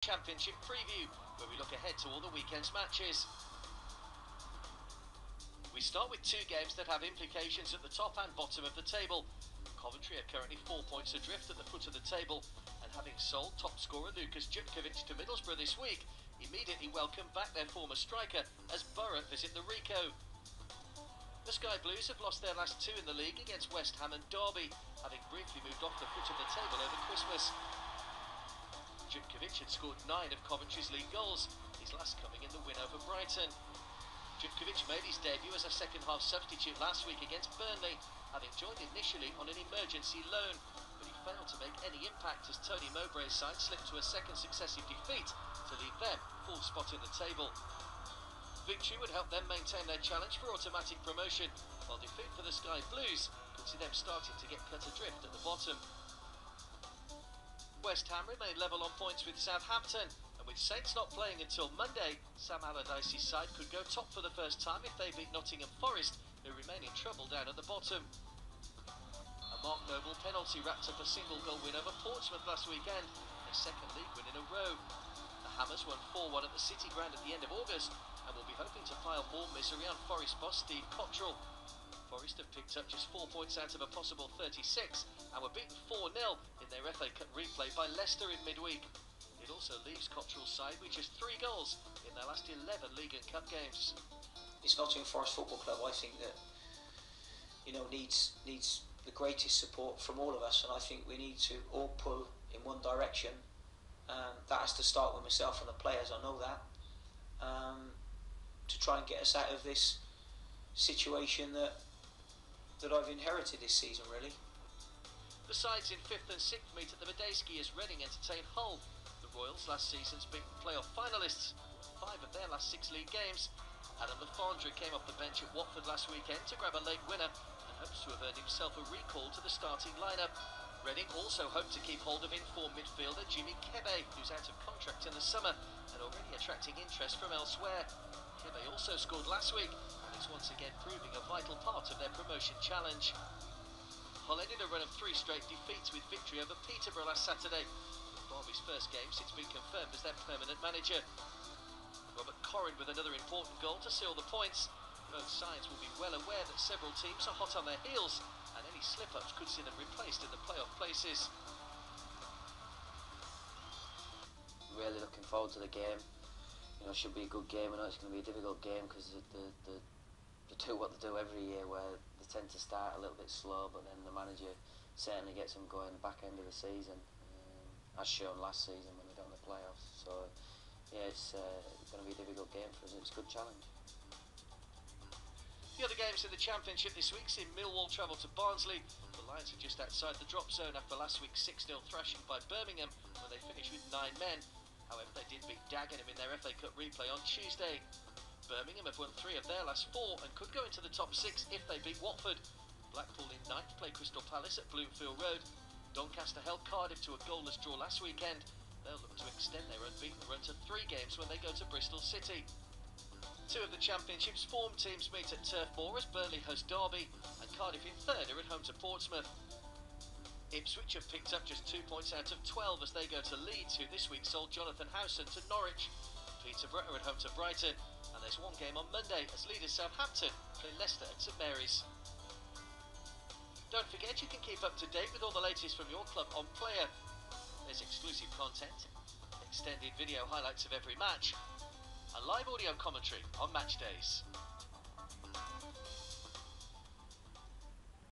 Championship preview, where we look ahead to all the weekend's matches. We start with two games that have implications at the top and bottom of the table. Coventry are currently 4 points adrift at the foot of the table, and having sold top scorer Lucas Jutkovic to Middlesbrough this week, immediately welcome back their former striker as Borough visit the Rico. The Sky Blues have lost their last two in the league against West Ham and Derby, having briefly moved off the foot of the table over Christmas. Jutkovic had scored 9 of Coventry's league goals, his last coming in the win over Brighton. Jutkovic made his debut as a second-half substitute last week against Burnley, having joined initially on an emergency loan, but he failed to make any impact as Tony Mowbray's side slipped to a second successive defeat to leave them full spot in the table. Victory would help them maintain their challenge for automatic promotion, while defeat for the Sky Blues could see them starting to get cut adrift at the bottom. West Ham remain level on points with Southampton, and with Saints not playing until Monday, Sam Allardyce's side could go top for the first time if they beat Nottingham Forest, who remain in trouble down at the bottom. A Mark Noble penalty wrapped up a single-goal win over Portsmouth last weekend, their second league win in a row. The Hammers won 4-1 at the City Ground at the end of August, and will be hoping to pile more misery on Forest boss Steve Cottrell. Forest have picked up just 4 points out of a possible 36 and were beaten 4-0 in their FA Cup replay by Leicester in midweek. It also leaves Cottrell's side with just 3 goals in their last 11 League and Cup games. It's Nottingham Forest Football Club, I think, that needs the greatest support from all of us, and I think we need to all pull in one direction. That has to start with myself and the players, I know that, to try and get us out of this situation that I've inherited this season, really. The sides in 5th and 6th meet at the Medeski as Reading entertain Hull. The Royals, last season's big playoff finalists, 5 of their last 6 league games. Adam Lafondra came off the bench at Watford last weekend to grab a late winner and hopes to have earned himself a recall to the starting lineup. Reading also hope to keep hold of informed midfielder Jimmy Kebe, who's out of contract in the summer and already attracting interest from elsewhere. Kebe also scored last week, once again proving a vital part of their promotion challenge. Hull ended a run of 3 straight defeats with victory over Peterborough last Saturday. Bobby's first game since being confirmed as their permanent manager. Robert Corrin with another important goal to seal the points. Both sides will be well aware that several teams are hot on their heels, and any slip-ups could see them replaced in the playoff places. Really looking forward to the game. Should be a good game. I know it's going to be a difficult game because they do what they do every year, where they tend to start a little bit slow, but then the manager certainly gets them going the back end of the season, as shown last season when they got in the playoffs. So yeah, it's going to be a difficult game for us, and it's a good challenge. The other games in the Championship this week see Millwall travel to Barnsley. The Lions are just outside the drop zone after last week's 6-0 thrashing by Birmingham, where they finished with 9 men. However, they did beat Dagenham in their FA Cup replay on Tuesday. Birmingham have won 3 of their last 4 and could go into the top 6 if they beat Watford. Blackpool in 9th play Crystal Palace at Bloomfield Road. Doncaster held Cardiff to a goalless draw last weekend. They'll look to extend their unbeaten run to 3 games when they go to Bristol City. 2 of the Championship's form teams meet at Turf Moor as Burnley host Derby, and Cardiff in 3rd are at home to Portsmouth. Ipswich have picked up just 2 points out of 12 as they go to Leeds, who this week sold Jonathan Howson to Norwich. Peterborough are at home to Brighton, and there's one game on Monday as leaders Southampton play Leicester at St Mary's. Don't forget you can keep up to date with all the latest from your club on Player. There's exclusive content, extended video highlights of every match, and live audio commentary on match days.